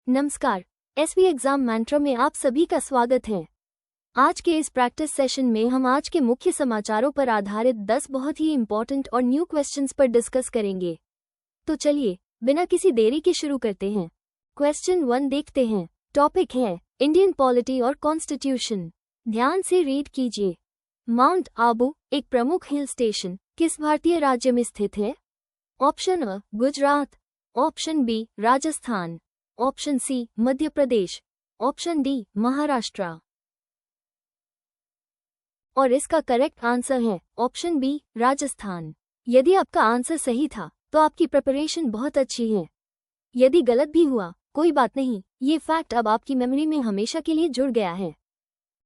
नमस्कार, SV exam मंत्र में आप सभी का स्वागत है। आज के इस प्रैक्टिस सेशन में हम आज के मुख्य समाचारों पर आधारित 10 बहुत ही इंपॉर्टेंट और न्यू क्वेश्चंस पर डिस्कस करेंगे। तो चलिए बिना किसी देरी के शुरू करते हैं। क्वेश्चन 1 देखते हैं। टॉपिक है इंडियन पॉलिटी और कॉन्स्टिट्यूशन। ध्यान से रीड कीजिए। माउंट आबू एक प्रमुख हिल स्टेशन किस भारतीय राज्य में स्थित है? Option A Gujarat, option B Rajasthan, option C Madhya Pradesh, option D Maharashtra. और इसका करेक्ट आंसर है ऑप्शन बी राजस्थान। यदि आपका आंसर सही था तो आपकी प्रिपरेशन बहुत अच्छी है। यदि गलत भी हुआ कोई बात नहीं, ये फैक्ट अब आपकी मेमोरी में हमेशा के लिए जुड़ गया है।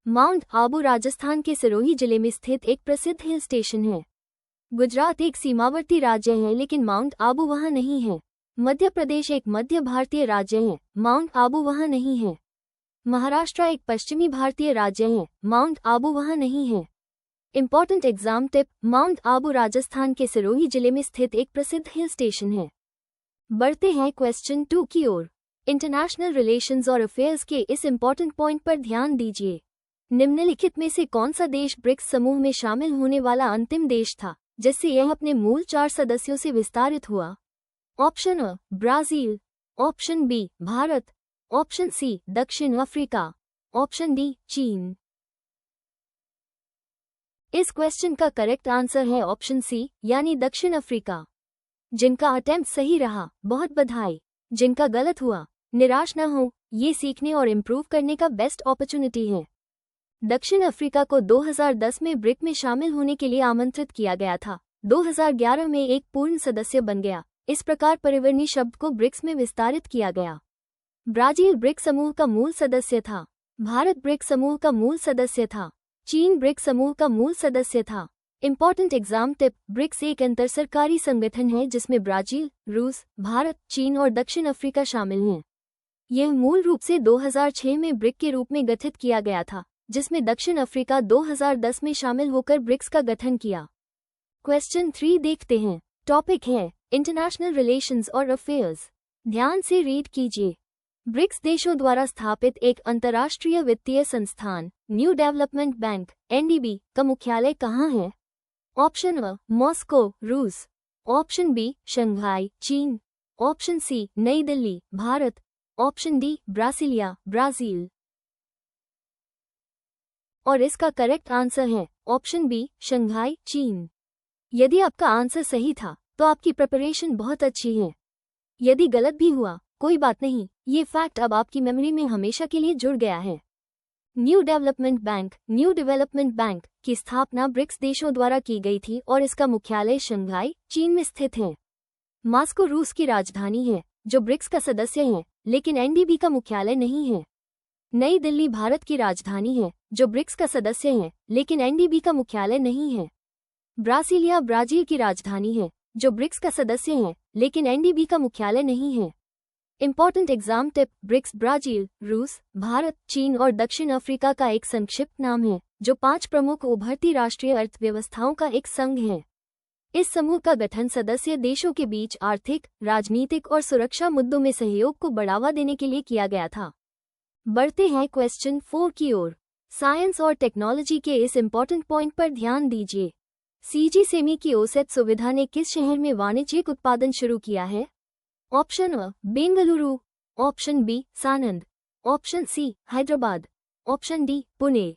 माउंट आबू राजस्थान के सिरोही जिले में स्थित एक प्रसिद्ध हिल स्टेशन है। गुजरात एक सीमावर्ती राज्य है लेकिन माउंट आबू वहां नहीं है। मध्य प्रदेश एक मध्य भारतीय राज्य है, माउंट आबू वहां नहीं है। महाराष्ट्र एक पश्चिमी भारतीय राज्य है, माउंट आबू वहां नहीं है। Important exam tip, mount Abu Rajasthan के सिरोही जिले में स्थित एक प्रसिद्ध हिल स्टेशन है। बढ़ते हैं क्वेश्चन 2 की ओर। इंटरनेशनल रिलेशंस और अफेयर्स के इस इंपॉर्टेंट पॉइंट पर ध्यान दीजिए। निम्नलिखित में से कौन सा देश ब्रिक्स समूह में शामिल होने वाला अंतिम देश था जिससे यह अपने मूल 4 सदस्यों से विस्तारित हुआ? Option A Brazil, option B Bharat, option C दक्षिण अफ्रीका, ऑप्शन डी चीन। इस क्वेश्चन का करेक्ट आंसर है ऑप्शन सी यानी दक्षिण अफ्रीका। जिनका अटेम्प्ट सही रहा बहुत बधाई, जिनका गलत हुआ निराश न हो, ये सीखने और इम्प्रूव करने का बेस्ट अपॉर्चुनिटी है। दक्षिण अफ्रीका को 2010 में ब्रिक में शामिल होने के लिए आमंत्रित किया गया था। 2011 में एक पूर्ण सदस्य बन गया। इस प्रकार परिवर्णी शब्द को ब्रिक्स में विस्तारित किया गया। ब्राजील ब्रिक समूह का मूल सदस्य था। भारत ब्रिक समूह का मूल सदस्य था। चीन ब्रिक समूह का मूल सदस्य था। इंपॉर्टेंट एग्जाम टिप, ब्रिक्स एक अंतरसरकारी संगठन है जिसमें ब्राजील, रूस, भारत, चीन और दक्षिण अफ्रीका शामिल हैं। यह मूल रूप से 2006 में ब्रिक के रूप में गठित किया गया था, जिसमें दक्षिण अफ्रीका 2010 में शामिल होकर ब्रिक्स का गठन किया। क्वेश्चन 3 देखते हैं। टॉपिक है इंटरनेशनल रिलेशंस और अफेयर्स। ध्यान से रीड कीजिए। ब्रिक्स देशों द्वारा स्थापित एक अंतर्राष्ट्रीय वित्तीय संस्थान न्यू डेवलपमेंट बैंक (एनडीबी) का मुख्यालय कहाँ है? ऑप्शन अ मॉस्को, रूस, ऑप्शन बी शंघाई, चीन, ऑप्शन सी नई Delhi, Bharat, option D Brasilia, Brazil. और इसका करेक्ट आंसर है ऑप्शन बी शंघाई, चीन। यदि आपका आंसर सही था तो आपकी प्रिपरेशन बहुत अच्छी है। यदि गलत भी हुआ कोई बात नहीं, ये फैक्ट अब आपकी मेमोरी में हमेशा के लिए जुड़ गया है। न्यू डेवलपमेंट बैंक की स्थापना ब्रिक्स देशों द्वारा की गई थी और इसका मुख्यालय शंघाई, चीन में स्थित है। मॉस्को रूस की राजधानी है जो ब्रिक्स का सदस्य है लेकिन एनडीबी का मुख्यालय नहीं है। नई दिल्ली भारत की राजधानी है जो ब्रिक्स का सदस्य है लेकिन एनडीबी का मुख्यालय नहीं है। ब्रासिलिया ब्राजील की राजधानी है जो ब्रिक्स का सदस्य है लेकिन एनडीबी का मुख्यालय नहीं है। Important exam tip, BRICS Brazil, रूस, भारत, चीन और दक्षिण अफ्रीका का एक संक्षिप्त नाम है जो 5 प्रमुख उभरती राष्ट्रीय अर्थव्यवस्थाओं का एक संघ है। इस समूह का गठन सदस्य देशों के बीच आर्थिक, राजनीतिक और सुरक्षा मुद्दों में सहयोग को बढ़ावा देने के लिए किया गया था। बढ़ते हैं क्वेश्चन 4 की ओर। साइंस और टेक्नोलॉजी के इस इंपॉर्टेंट पॉइंट पर ध्यान दीजिए। सीजी सेमी की ओसेट सुविधा ने किस शहर में वाणिज्यिक उत्पादन शुरू किया है? Option A Bengaluru, option B Sanand, option C Hyderabad, option D Pune.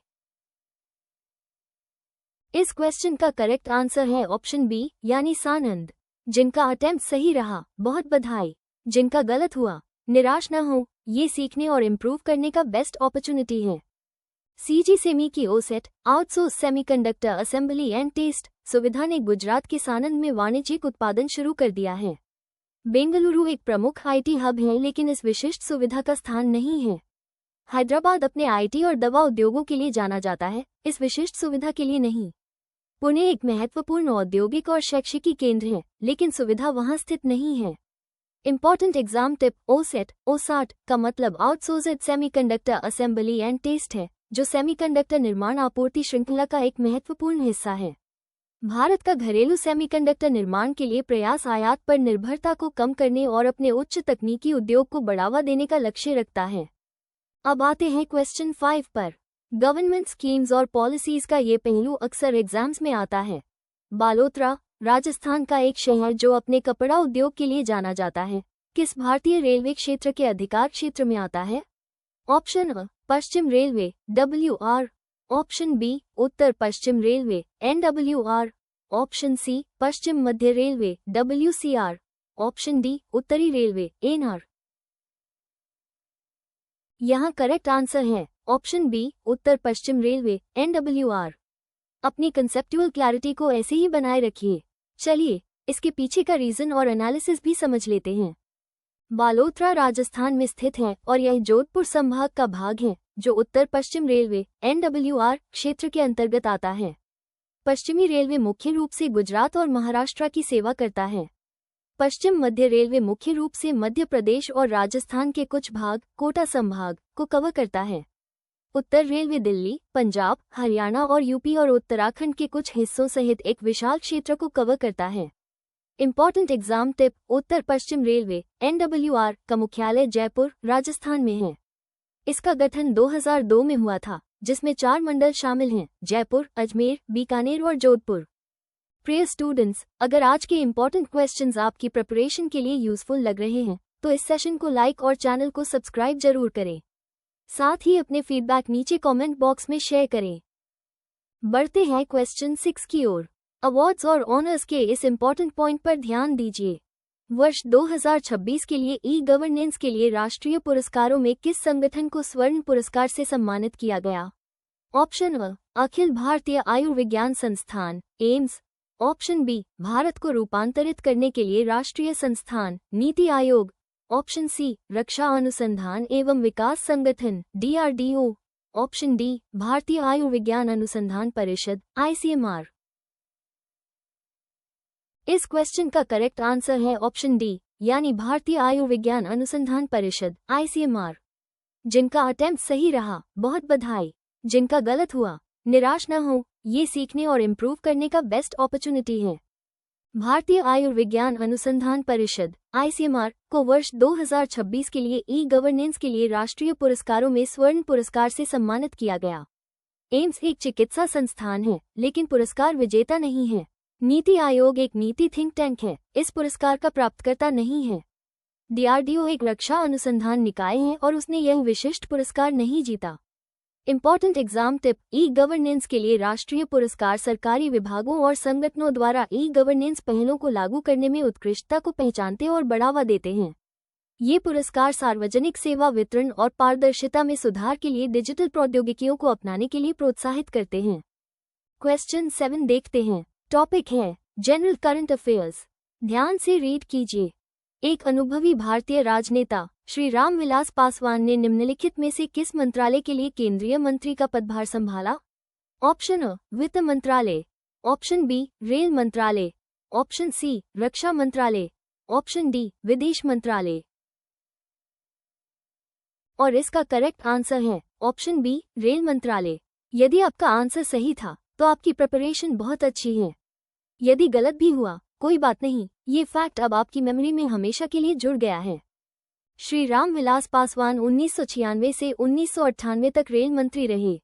इस क्वेश्चन का करेक्ट आंसर है ऑप्शन बी यानी सानंद। जिनका अटेम्प्ट सही रहा बहुत बधाई, जिनका गलत हुआ निराश न हो, ये सीखने और इम्प्रूव करने का बेस्ट अपॉर्चुनिटी है। सीजी सेमी की OSAT outsource semiconductor assembly and test सुविधा ने गुजरात के सानंद में वाणिज्यिक उत्पादन शुरू कर दिया है। बेंगलुरु एक प्रमुख आईटी हब है लेकिन इस विशिष्ट सुविधा का स्थान नहीं है। हैदराबाद अपने आईटी और दवा उद्योगों के लिए जाना जाता है, इस विशिष्ट सुविधा के लिए नहीं। पुणे एक महत्वपूर्ण औद्योगिक और शैक्षिकी केंद्र है लेकिन सुविधा वहां स्थित नहीं है। इंपॉर्टेंट एग्जाम टिप, ओसाट का मतलब outsourced semiconductor assembly and test है जो सेमीकंडक्टर निर्माण आपूर्ति श्रृंखला का एक महत्वपूर्ण हिस्सा है। भारत का घरेलू सेमीकंडक्टर निर्माण के लिए प्रयास आयात पर निर्भरता को कम करने और अपने उच्च तकनीकी उद्योग को बढ़ावा देने का लक्ष्य रखता है। अब आते हैं क्वेश्चन 5 पर। गवर्नमेंट स्कीम्स और पॉलिसीज का ये पहलू अक्सर एग्जाम्स में आता है। बालोतरा, राजस्थान का एक शहर जो अपने कपड़ा उद्योग के लिए जाना जाता है, किस भारतीय रेलवे क्षेत्र के अधिकार क्षेत्र में आता है? ऑप्शन अ पश्चिम रेलवे WR, ऑप्शन बी उत्तर पश्चिम रेलवे NWR, ऑप्शन सी पश्चिम मध्य रेलवे WCR, ऑप्शन डी उत्तरी रेलवे NR। यहाँ करेक्ट आंसर है ऑप्शन बी उत्तर पश्चिम रेलवे NWR। अपनी कंसेप्चुअल क्लैरिटी को ऐसे ही बनाए रखिए। चलिए इसके पीछे का रीजन और एनालिसिस भी समझ लेते हैं। बालोतरा राजस्थान में स्थित है और यह जोधपुर संभाग का भाग है जो उत्तर पश्चिम रेलवे NWR क्षेत्र के अंतर्गत आता है। पश्चिमी रेलवे मुख्य रूप से गुजरात और महाराष्ट्र की सेवा करता है। पश्चिम मध्य रेलवे मुख्य रूप से मध्य प्रदेश और राजस्थान के कुछ भाग कोटा संभाग को कवर करता है। उत्तर रेलवे दिल्ली, पंजाब, हरियाणा और यूपी और उत्तराखंड के कुछ हिस्सों सहित एक विशाल क्षेत्र को कवर करता है। इंपॉर्टेंट एग्जाम टिप: उत्तर पश्चिम रेलवे NWR का मुख्यालय जयपुर, राजस्थान में है। इसका गठन 2002 में हुआ था, जिसमें 4 मंडल शामिल हैं: जयपुर, अजमेर, बीकानेर और जोधपुर। प्रिय स्टूडेंट्स, अगर आज के इंपॉर्टेंट क्वेश्चंस आपकी प्रिपरेशन के लिए यूजफुल लग रहे हैं तो इस सेशन को लाइक और चैनल को सब्सक्राइब जरूर करें। साथ ही अपने फीडबैक नीचे कमेंट बॉक्स में शेयर करें। बढ़ते हैं क्वेश्चन 6 की ओर। अवार्ड्स और ऑनर्स के इस इंपॉर्टेंट पॉइंट पर ध्यान दीजिए। वर्ष 2026 के लिए ई-गवर्नेंस के लिए राष्ट्रीय पुरस्कारों में किस संगठन को स्वर्ण पुरस्कार से सम्मानित किया गया? ऑप्शन अ अखिल भारतीय आयुर्विज्ञान संस्थान एम्स, ऑप्शन बी भारत को रूपांतरित करने के लिए राष्ट्रीय संस्थान नीति आयोग, ऑप्शन सी रक्षा अनुसंधान एवं विकास संगठन DRDO, option D Bharatiya Ayurvigyan अनुसंधान परिषद ICMR। इस क्वेश्चन का करेक्ट आंसर है ऑप्शन डी यानी भारतीय आयुर्विज्ञान अनुसंधान परिषद ICMR। जिनका अटेम्प्ट सही रहा बहुत बधाई, जिनका गलत हुआ निराश न हो, ये सीखने और इम्प्रूव करने का बेस्ट अपॉर्चुनिटी है। भारतीय आयुर्विज्ञान अनुसंधान परिषद ICMR को वर्ष 2026 के लिए ई-गवर्नेंस के लिए राष्ट्रीय पुरस्कारों में स्वर्ण पुरस्कार से सम्मानित किया गया। एम्स एक चिकित्सा संस्थान है लेकिन पुरस्कार विजेता नहीं है। नीति आयोग एक नीति थिंक टैंक है, इस पुरस्कार का प्राप्तकर्ता नहीं है। DRDO एक रक्षा अनुसंधान निकाय है और उसने यह विशिष्ट पुरस्कार नहीं जीता। इंपॉर्टेंट एग्जाम टिप: ई-गवर्नेंस के लिए राष्ट्रीय पुरस्कार सरकारी विभागों और संगठनों द्वारा ई-गवर्नेंस पहलों को लागू करने में उत्कृष्टता को पहचानते और बढ़ावा देते हैं। ये पुरस्कार सार्वजनिक सेवा वितरण और पारदर्शिता में सुधार के लिए डिजिटल प्रौद्योगिकियों को अपनाने के लिए प्रोत्साहित करते हैं। क्वेश्चन 7 देखते हैं। टॉपिक है जनरल करंट अफेयर्स। ध्यान से रीड कीजिए। एक अनुभवी भारतीय राजनेता श्री रामविलास पासवान ने निम्नलिखित में से किस मंत्रालय के लिए केंद्रीय मंत्री का पदभार संभाला? ऑप्शन अ वित्त मंत्रालय, ऑप्शन बी रेल मंत्रालय, ऑप्शन सी रक्षा मंत्रालय, ऑप्शन डी विदेश मंत्रालय। और इसका करेक्ट आंसर है ऑप्शन बी रेल मंत्रालय। यदि आपका आंसर सही था तो आपकी प्रिपरेशन बहुत अच्छी है। यदि गलत भी हुआ कोई बात नहीं, ये फैक्ट अब आपकी मेमोरी में हमेशा के लिए जुड़ गया है। श्री रामविलास पासवान 1996 से 1998 तक रेल मंत्री रहे।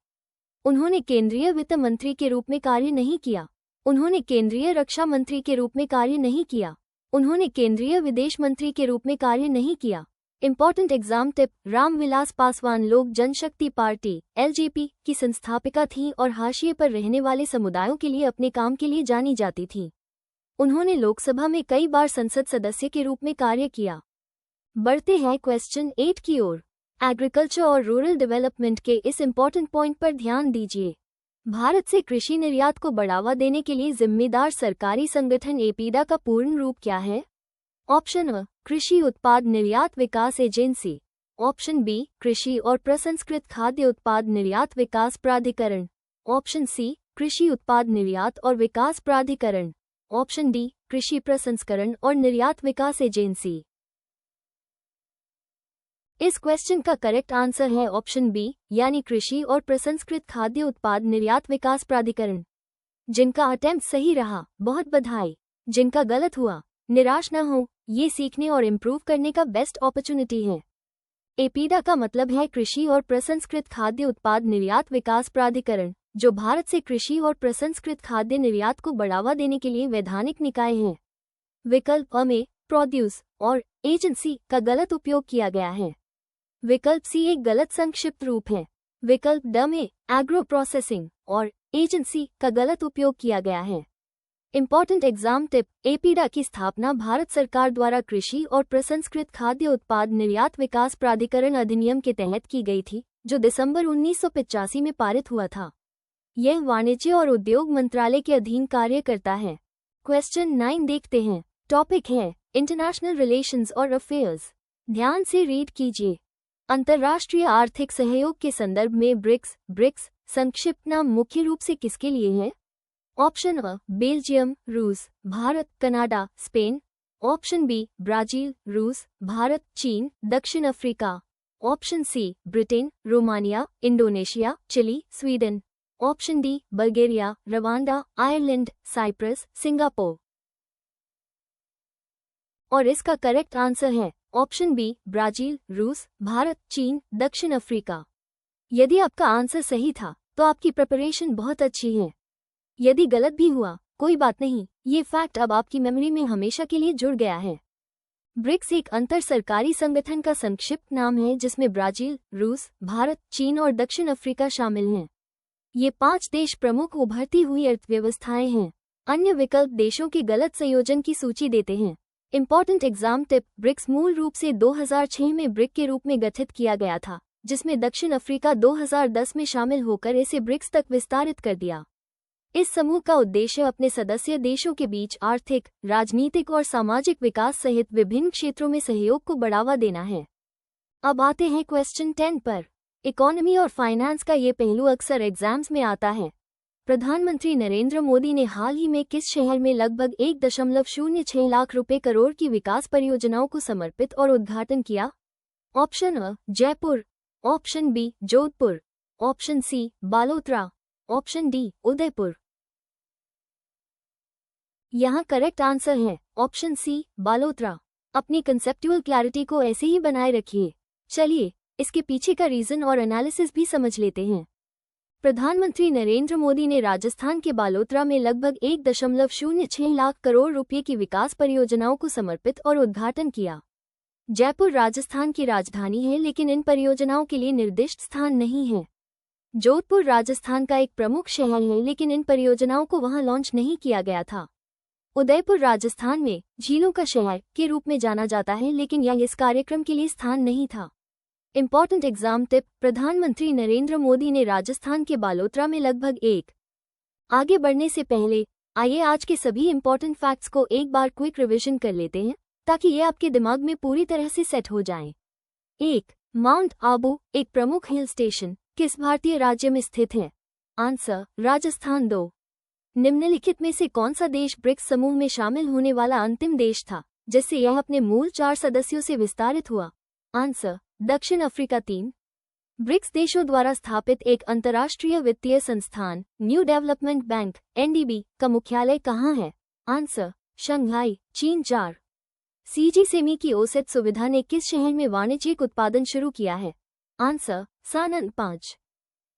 उन्होंने केंद्रीय वित्त मंत्री के रूप में कार्य नहीं किया। उन्होंने केंद्रीय रक्षा मंत्री के रूप में कार्य नहीं किया। उन्होंने केंद्रीय विदेश मंत्री के रूप में कार्य नहीं किया। Important exam tip: Ramvilas Paswan लोक जनशक्ति पार्टी LJP की संस्थापिका थीं और हाशिए पर रहने वाले समुदायों के लिए अपने काम के लिए जानी जाती थीं। उन्होंने लोकसभा में कई बार संसद सदस्य के रूप में कार्य किया। बढ़ते हैं क्वेश्चन 8 की ओर। एग्रीकल्चर और रूरल डेवलपमेंट के इस इंपॉर्टेंट पॉइंट पर ध्यान दीजिए। भारत से कृषि निर्यात को बढ़ावा देने के लिए जिम्मेदार सरकारी संगठन एपीडा का पूर्ण रूप क्या है? ऑप्शन अ कृषि उत्पाद निर्यात विकास एजेंसी, ऑप्शन बी कृषि और प्रसंस्कृत खाद्य उत्पाद निर्यात विकास प्राधिकरण, ऑप्शन सी कृषि उत्पाद निर्यात और विकास प्राधिकरण, ऑप्शन डी कृषि प्रसंस्करण और निर्यात विकास एजेंसी। इस क्वेश्चन का करेक्ट आंसर है ऑप्शन बी यानी कृषि और प्रसंस्कृत खाद्य उत्पाद निर्यात विकास प्राधिकरण। जिनका अटेम्प्ट सही रहा बहुत बधाई, जिनका गलत हुआ निराश न हो, ये सीखने और इम्प्रूव करने का बेस्ट अपॉर्चुनिटी है। एपीडा का मतलब है कृषि और प्रसंस्कृत खाद्य उत्पाद निर्यात विकास प्राधिकरण, जो भारत से कृषि और प्रसंस्कृत खाद्य निर्यात को बढ़ावा देने के लिए वैधानिक निकाय है। विकल्प अ में प्रोड्यूस और एजेंसी का गलत उपयोग किया गया है। विकल्प सी एक गलत संक्षिप्त रूप है। विकल्प ड में एग्रो प्रोसेसिंग और एजेंसी का गलत उपयोग किया गया है। इंपॉर्टेंट एग्जाम टिप, एपीडा की स्थापना भारत सरकार द्वारा कृषि और प्रसंस्कृत खाद्य उत्पाद निर्यात विकास प्राधिकरण अधिनियम के तहत की गई थी, जो दिसंबर 1985 में पारित हुआ था। यह वाणिज्य और उद्योग मंत्रालय के अधीन कार्य करता है। क्वेश्चन 9 देखते हैं। टॉपिक है इंटरनेशनल रिलेशंस और अफेयर्स। ध्यान से रीड कीजिए। अंतर्राष्ट्रीय आर्थिक सहयोग के संदर्भ में ब्रिक्स संक्षिप्त नाम मुख्य रूप से किसके लिए है? ऑप्शन अ बेल्जियम, रूस, Bharat, Canada, Spain. Option B Brazil, रूस, भारत, चीन, दक्षिण Africa. Option C Britain, Romania, Indonesia, Chile, Sweden. Option D Bulgaria, Rwanda, Ireland, Cyprus, Singapore. और इसका करेक्ट आंसर है ऑप्शन बी ब्राजील, रूस, भारत, चीन, दक्षिण अफ्रीका। यदि आपका आंसर सही था तो आपकी प्रिपरेशन बहुत अच्छी है। यदि गलत भी हुआ कोई बात नहीं, ये फैक्ट अब आपकी मेमोरी में हमेशा के लिए जुड़ गया है। ब्रिक्स एक अंतर सरकारी संगठन का संक्षिप्त नाम है जिसमें ब्राजील, रूस, भारत, चीन और दक्षिण अफ्रीका शामिल हैं। ये 5 देश प्रमुख उभरती हुई अर्थव्यवस्थाएं हैं। अन्य विकल्प देशों के गलत संयोजन की सूची देते हैं। इंपॉर्टेंट एग्जाम टिप, ब्रिक्स मूल रूप से 2006 में ब्रिक के रूप में गठित किया गया था, जिसमें दक्षिण अफ्रीका 2010 में शामिल होकर इसे ब्रिक्स तक विस्तारित कर दिया। इस समूह का उद्देश्य अपने सदस्य देशों के बीच आर्थिक, राजनीतिक और सामाजिक विकास सहित विभिन्न क्षेत्रों में सहयोग को बढ़ावा देना है। अब आते हैं क्वेश्चन 10 पर। इकोनॉमी और फाइनेंस का ये पहलू अक्सर एग्जाम्स में आता है। प्रधानमंत्री नरेंद्र मोदी ने हाल ही में किस शहर में लगभग 1.06 लाख रुपए करोड़ की विकास परियोजनाओं को समर्पित और उद्घाटन किया? Option A Jaipur, option B Jodhpur, option C Balotra, option D Udaipur. यहाँ करेक्ट आंसर है ऑप्शन सी बालोतरा। अपनी कंसेप्चुअल क्लैरिटी को ऐसे ही बनाए रखिए। चलिए इसके पीछे का रीजन और एनालिसिस भी समझ लेते हैं। प्रधानमंत्री नरेंद्र मोदी ने राजस्थान के बालोतरा में लगभग 1.06 लाख करोड़ रुपए की विकास परियोजनाओं को समर्पित और उद्घाटन किया। जयपुर राजस्थान की राजधानी है, लेकिन इन परियोजनाओं के लिए निर्दिष्ट स्थान नहीं है। जोधपुर राजस्थान का एक प्रमुख शहर है, लेकिन इन परियोजनाओं को वहां लॉन्च नहीं किया गया था। उदयपुर राजस्थान में झीलों का शहर के रूप में जाना जाता है, लेकिन यह इस कार्यक्रम के लिए स्थान नहीं था। इंपॉर्टेंट एग्जाम टिप, प्रधानमंत्री नरेंद्र मोदी ने राजस्थान के बालोतरा में लगभग एक। आगे बढ़ने से पहले आइए आज के सभी इंपॉर्टेंट फैक्ट्स को एक बार क्विक रिवीजन कर लेते हैं, ताकि ये आपके दिमाग में पूरी तरह से सेट हो जाएं। 1. माउंट आबू एक प्रमुख हिल स्टेशन किस भारतीय राज्य में स्थित है? आंसर राजस्थान। 2. निम्नलिखित में से कौन सा देश ब्रिक्स समूह में शामिल होने वाला अंतिम देश था, जिससे यह अपने मूल 4 सदस्यों से विस्तारित हुआ? आंसर दक्षिण अफ्रीका। 3. ब्रिक्स देशों द्वारा स्थापित एक अंतर्राष्ट्रीय वित्तीय संस्थान न्यू डेवलपमेंट बैंक (एनडीबी) का मुख्यालय कहाँ है? आंसर शंघाई, चीन। 4. सीजी सेमी की औसत सुविधा ने किस शहर में वाणिज्यिक उत्पादन शुरू किया है? आंसर सानन। 5.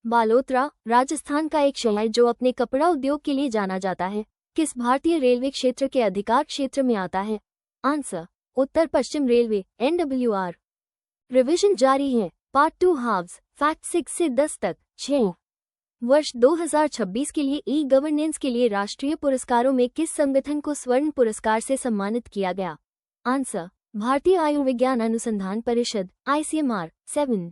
बालोतरा राजस्थान का एक शहर जो अपने कपड़ा उद्योग के लिए जाना जाता है, किस भारतीय रेलवे क्षेत्र के अधिकार क्षेत्र में आता है? आंसर उत्तर पश्चिम रेलवे (NWR). रिवीजन जारी है। पार्ट 2 हाव्स, फैक्ट 6 से 10 तक। 6. वर्ष 2026 के लिए ई गवर्नेंस के लिए राष्ट्रीय पुरस्कारों में किस संगठन को स्वर्ण पुरस्कार से सम्मानित किया गया? आंसर भारतीय आयुर्विज्ञान अनुसंधान परिषद (ICMR). 7.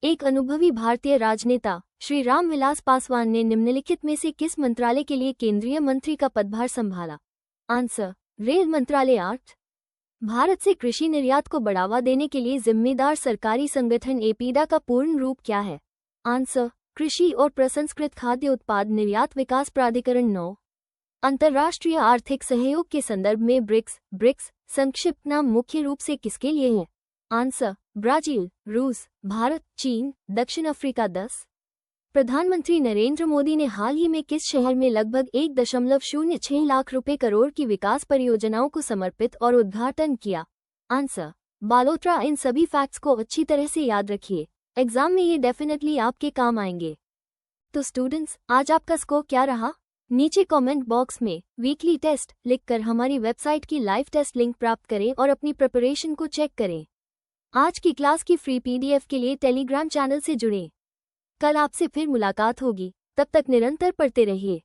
एक अनुभवी भारतीय राजनेता श्री रामविलास पासवान ने निम्नलिखित में से किस मंत्रालय के लिए केंद्रीय मंत्री का पदभार संभाला? आंसर रेल मंत्रालय। 8. भारत से कृषि निर्यात को बढ़ावा देने के लिए जिम्मेदार सरकारी संगठन एपीडा का पूर्ण रूप क्या है? आंसर कृषि और प्रसंस्कृत खाद्य उत्पाद निर्यात विकास प्राधिकरण। 9. अंतर्राष्ट्रीय आर्थिक सहयोग के संदर्भ में ब्रिक्स संक्षिप्त नाम मुख्य रूप से किसके लिए है? आंसर ब्राजील, रूस, भारत, चीन, दक्षिण अफ्रीका। 10. प्रधानमंत्री नरेंद्र मोदी ने हाल ही में किस शहर में लगभग 1.06 लाख रुपए करोड़ की विकास परियोजनाओं को समर्पित और उद्घाटन किया? आंसर, बालोतरा। इन सभी फैक्ट्स को अच्छी तरह से याद रखिए, एग्जाम में ये डेफिनेटली आपके काम आएंगे। तो स्टूडेंट्स, आज आपका स्कोर क्या रहा? नीचे कमेंट बॉक्स में वीकली टेस्ट लिखकर हमारी वेबसाइट की लाइव टेस्ट लिंक प्राप्त करें और अपनी प्रिपरेशन को चेक करें। आज की क्लास की फ्री PDF के लिए टेलीग्राम चैनल से जुड़ें। कल आपसे फिर मुलाकात होगी, तब तक निरंतर पढ़ते रहिए।